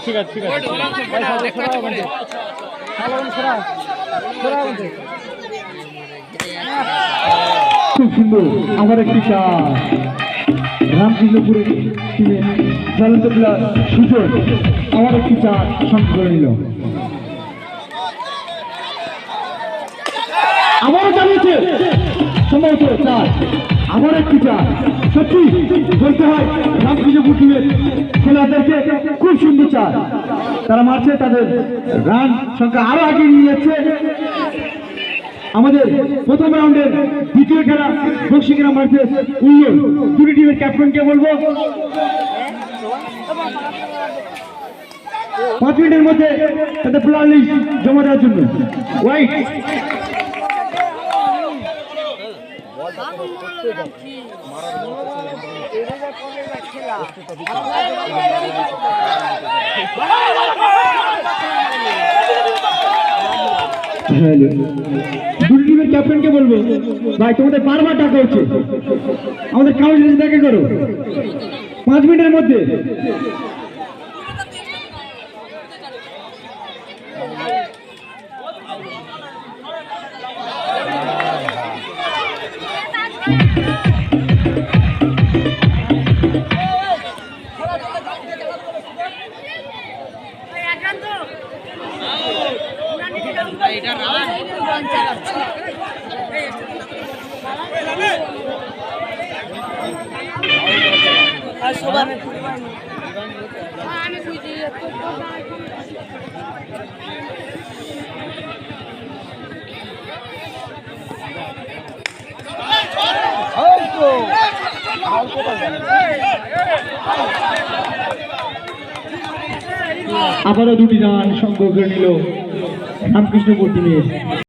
ঠিক আছে খুব সুন্দর আবার একটি চার রামকৃষ্ণপুরের টিমের জ্বলন্ত প্লেয়ার সুজন আবার একটি চার সংগ্রহ করে নিল। আবারও চালিয়েছে সম্ভবত চার, আবার একটি চার। সত্যি বলতে হয় রামকৃষ্ণপুর টিমের খেলোয়াড়দেরকে খুব সুন্দর চার তারা মারছে, তাদের রান সংখ্যা আরো আগে নিয়ে যাচ্ছে। আমাদের প্রথম রাউন্ডের দ্বিতীয় খেলা বক্সিগ্রাম ভার্সেস উইল, দুটি টিমের ক্যাপ্টেনকে বলবো 5 মিনিটের মধ্যে তাদের প্লেয়ার লিস্ট জমা দেওয়ার জন্য। হোয়াইট দুটি টিমের ক্যাপ্টেনকে বলবো ভাই তোমাদের বারবার ডাকা হচ্ছে, আমাদের কাউন্সিল দেখা করো 5 মিনিটের মধ্যে। আবারও দুটি রান সংগ্রহ করে নিল রামকৃষ্ণপুর টিমের।